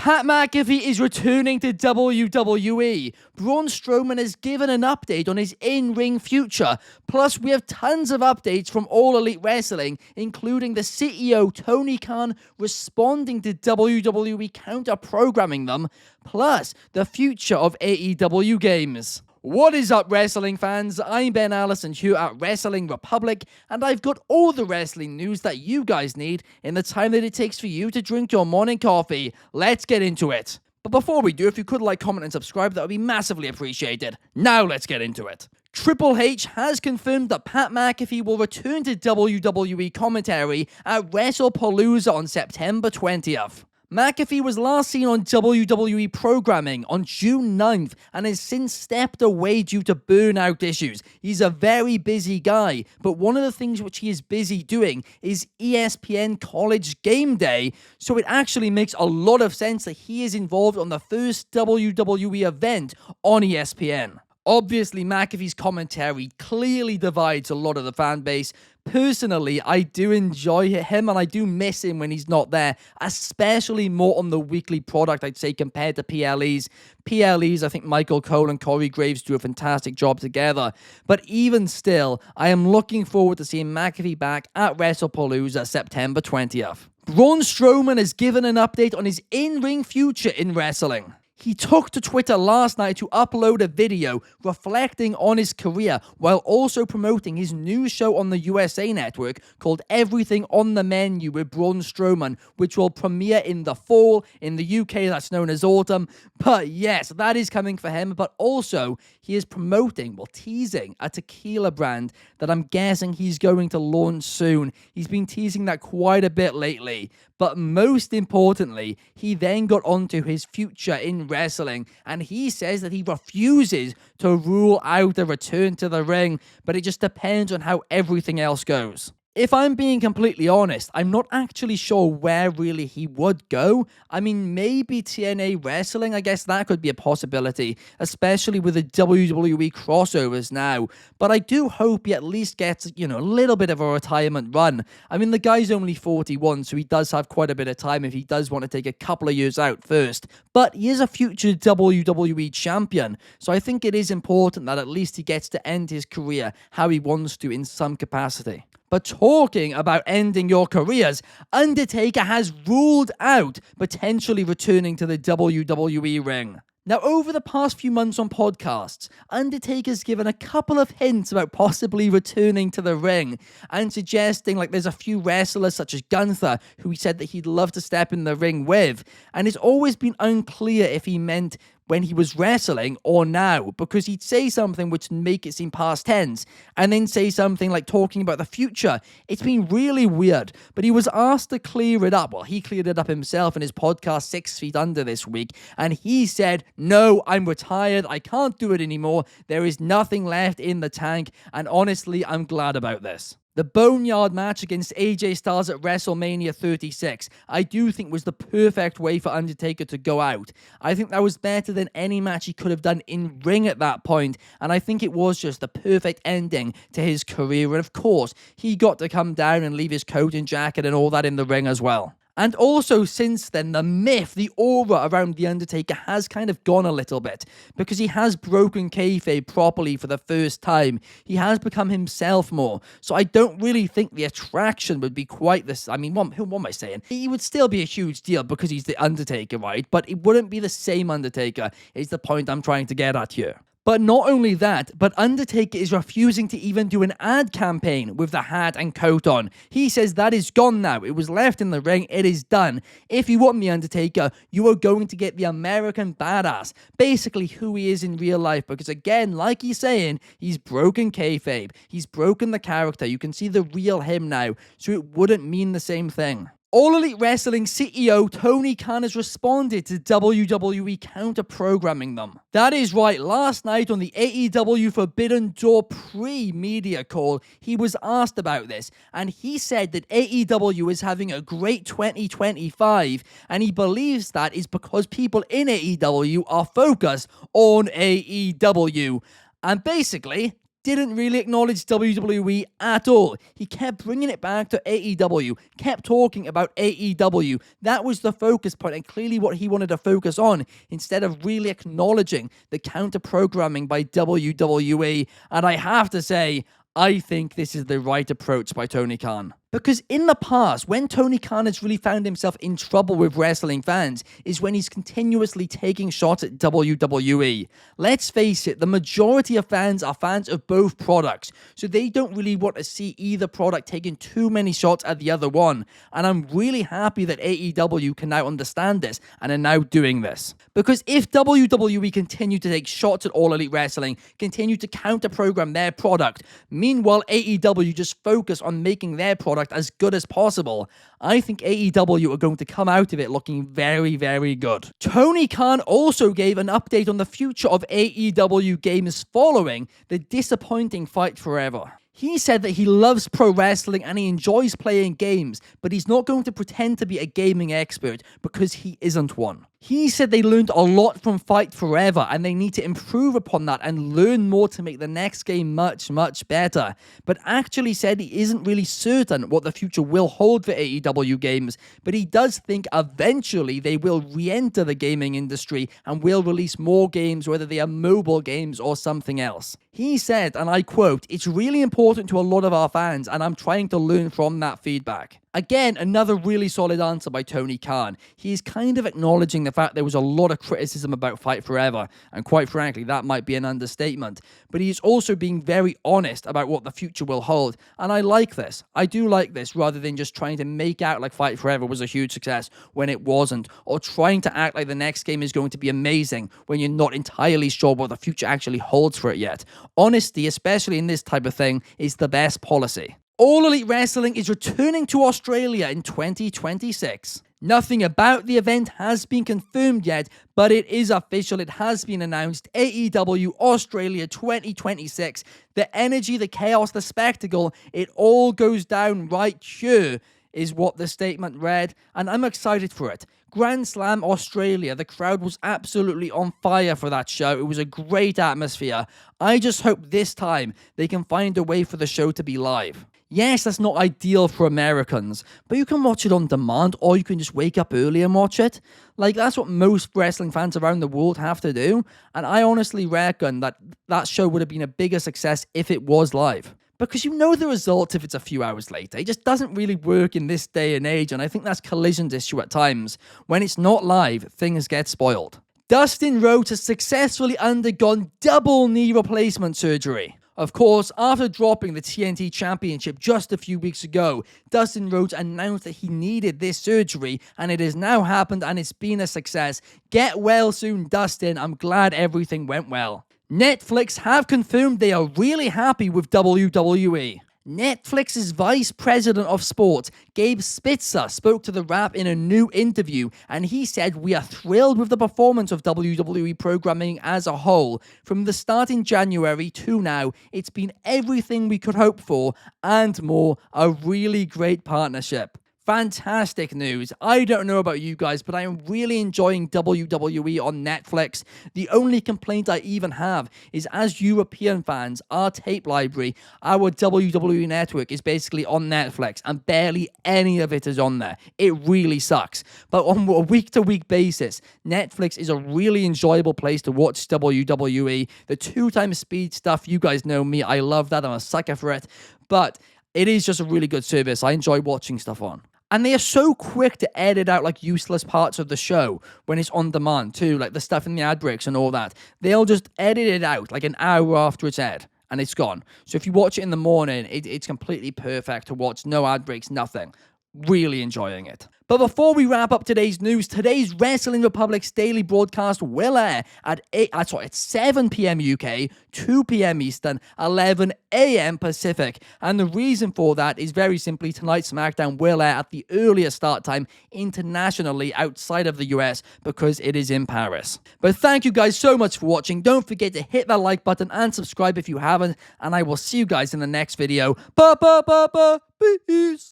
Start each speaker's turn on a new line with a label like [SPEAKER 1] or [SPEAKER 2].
[SPEAKER 1] Pat McAfee is returning to WWE. Braun Strowman has given an update on his in-ring future. Plus, we have tons of updates from All Elite Wrestling, including the CEO Tony Khan responding to WWE counter-programming them, plus the future of AEW Games. What is up, wrestling fans? I'm Ben Allison here at Wrestling Republic, and I've got all the wrestling news that you guys need in the time that it takes for you to drink your morning coffee. Let's get into it. But before we do, if you could like, comment, and subscribe, that would be massively appreciated. Now let's get into it. Triple H has confirmed that Pat McAfee will return to WWE commentary at WrestlePalooza on September 20th. McAfee was last seen on WWE programming on June 9th and has since stepped away due to burnout issues. He's a very busy guy, but one of the things which he is busy doing is ESPN College Game Day, so it actually makes a lot of sense that he is involved on the first WWE event on ESPN. Obviously, McAfee's commentary clearly divides a lot of the fan base. Personally, I do enjoy him and I do miss him when he's not there, especially more on the weekly product, I'd say, compared to PLEs. PLEs, I think Michael Cole and Corey Graves do a fantastic job together. But even still, I am looking forward to seeing McAfee back at WrestlePalooza September 20th. Braun Strowman has given an update on his in-ring future in wrestling. He took to Twitter last night to upload a video reflecting on his career while also promoting his new show on the USA Network called Everything on the Menu with Braun Strowman, which will premiere in the fall. In the UK, that's known as autumn. But yes, that is coming for him. But also, he is promoting, teasing a tequila brand that I'm guessing he's going to launch soon. He's been teasing that quite a bit lately. But most importantly, he then got onto his future in wrestling, and he says that he refuses to rule out a return to the ring, but it just depends on how everything else goes. If I'm being completely honest, I'm not actually sure where really he would go. I mean, maybe TNA Wrestling, I guess that could be a possibility, especially with the WWE crossovers now. But I do hope he at least gets, a little bit of a retirement run. I mean, the guy's only 41, so he does have quite a bit of time if he does want to take a couple of years out first. But he is a future WWE champion, so I think it is important that at least he gets to end his career how he wants to in some capacity. But talking about ending your careers, Undertaker has ruled out potentially returning to the WWE ring. Now, over the past few months on podcasts, Undertaker's given a couple of hints about possibly returning to the ring and suggesting there's a few wrestlers such as Gunther who he said that he'd love to step in the ring with, and it's always been unclear if he meant when he was wrestling or now, because he'd say something which would make it seem past tense and then say something like talking about the future. It's been really weird, but he was asked to clear it up. Well, he cleared it up himself in his podcast 6 Feet Under this week, and he said, "No, I'm retired. I can't do it anymore. There is nothing left in the tank, and honestly, I'm glad about this." The Boneyard match against AJ Styles at WrestleMania 36, I do think was the perfect way for Undertaker to go out. I think that was better than any match he could have done in ring at that point, and I think it was just the perfect ending to his career. And of course, he got to come down and leave his coat and jacket and all that in the ring as well. And also, since then, the myth, the aura around The Undertaker has kind of gone a little bit, because he has broken kayfabe properly for the first time. He has become himself more, so I don't really think the attraction would be quite this. I mean, what am I saying? He would still be a huge deal because he's The Undertaker, right? But it wouldn't be the same Undertaker, is the point I'm trying to get at here. But not only that, but Undertaker is refusing to even do an ad campaign with the hat and coat on. He says that is gone now. It was left in the ring. It is done. If you want The Undertaker, you are going to get the American Badass. Basically who he is in real life. Because again, like he's saying, he's broken kayfabe. He's broken the character. You can see the real him now. So it wouldn't mean the same thing. All Elite Wrestling CEO Tony Khan has responded to WWE counter-programming them. That is right, last night on the AEW Forbidden Door pre-media call, he was asked about this, and he said that AEW is having a great 2025, and he believes that is because people in AEW are focused on AEW. And basically, didn't really acknowledge WWE at all. He kept bringing it back to AEW, kept talking about AEW. That was the focus point and clearly what he wanted to focus on instead of really acknowledging the counter-programming by WWE. And I have to say, I think this is the right approach by Tony Khan. Because in the past, when Tony Khan has really found himself in trouble with wrestling fans is when he's continuously taking shots at WWE. Let's face it, the majority of fans are fans of both products, so they don't really want to see either product taking too many shots at the other one. And I'm really happy that AEW can now understand this and are now doing this. Because if WWE continue to take shots at All Elite Wrestling, continue to counter-program their product, meanwhile AEW just focus on making their product as good as possible, I think AEW are going to come out of it looking very, very good. Tony Khan also gave an update on the future of AEW Games following the disappointing Fight Forever. He said that he loves pro wrestling and he enjoys playing games, but he's not going to pretend to be a gaming expert because he isn't one. He said they learned a lot from Fight Forever and they need to improve upon that and learn more to make the next game much, much better. But actually said he isn't really certain what the future will hold for AEW Games, but he does think eventually they will re-enter the gaming industry and will release more games, whether they are mobile games or something else. He said, and I quote, "It's really important to a lot of our fans and I'm trying to learn from that feedback." Again, another really solid answer by Tony Khan. He's kind of acknowledging the fact there was a lot of criticism about Fight Forever, and quite frankly, that might be an understatement. But he's also being very honest about what the future will hold, and I like this. I do like this, rather than just trying to make out like Fight Forever was a huge success when it wasn't, or trying to act like the next game is going to be amazing when you're not entirely sure what the future actually holds for it yet. Honesty, especially in this type of thing, is the best policy. All Elite Wrestling is returning to Australia in 2026. Nothing about the event has been confirmed yet, but it is official. It has been announced. AEW Australia 2026. The energy, the chaos, the spectacle, it all goes down right here, is what the statement read, and I'm excited for it. Grand Slam Australia, the crowd was absolutely on fire for that show. It was a great atmosphere. I just hope this time they can find a way for the show to be live. Yes, that's not ideal for Americans, but you can watch it on demand, or you can just wake up early and watch it. Like, that's what most wrestling fans around the world have to do, and I honestly reckon that that show would have been a bigger success if it was live. Because you know the result if it's a few hours later. It just doesn't really work in this day and age, and I think that's Collision's issue at times. When it's not live, things get spoiled. Dustin Rhodes has successfully undergone double knee replacement surgery. Of course, after dropping the TNT Championship just a few weeks ago, Dustin Rhodes announced that he needed this surgery, and it has now happened and it's been a success. Get well soon, Dustin. I'm glad everything went well. Netflix have confirmed they are really happy with WWE. Netflix's Vice President of Sports, Gabe Spitzer, spoke to The Wrap in a new interview, and he said, "We are thrilled with the performance of WWE programming as a whole. From the start in January to now, it's been everything we could hope for and more. A really great partnership." Fantastic news. I don't know about you guys, but I am really enjoying WWE on Netflix. The only complaint I even have is, as European fans, our tape library, our WWE network is basically on Netflix and barely any of it is on there. It really sucks. But on a week-to-week basis, Netflix is a really enjoyable place to watch WWE. The 2x speed stuff, you guys know me. I love that. I'm a sucker for it. But it is just a really good service. I enjoy watching stuff on. And they are so quick to edit out like useless parts of the show when it's on demand too, like the stuff in the ad breaks and all that. They'll just edit it out like an hour after it's aired and it's gone. So if you watch it in the morning, it's completely perfect to watch. No ad breaks, nothing. Really enjoying it. But before we wrap up today's news, today's Wrestling Republic's daily broadcast will air at 7 p.m. UK, 2 p.m. Eastern, 11 a.m. Pacific. And the reason for that is very simply tonight's SmackDown will air at the earlier start time internationally outside of the US because it is in Paris. But thank you guys so much for watching. Don't forget to hit that like button and subscribe if you haven't. And I will see you guys in the next video. Peace.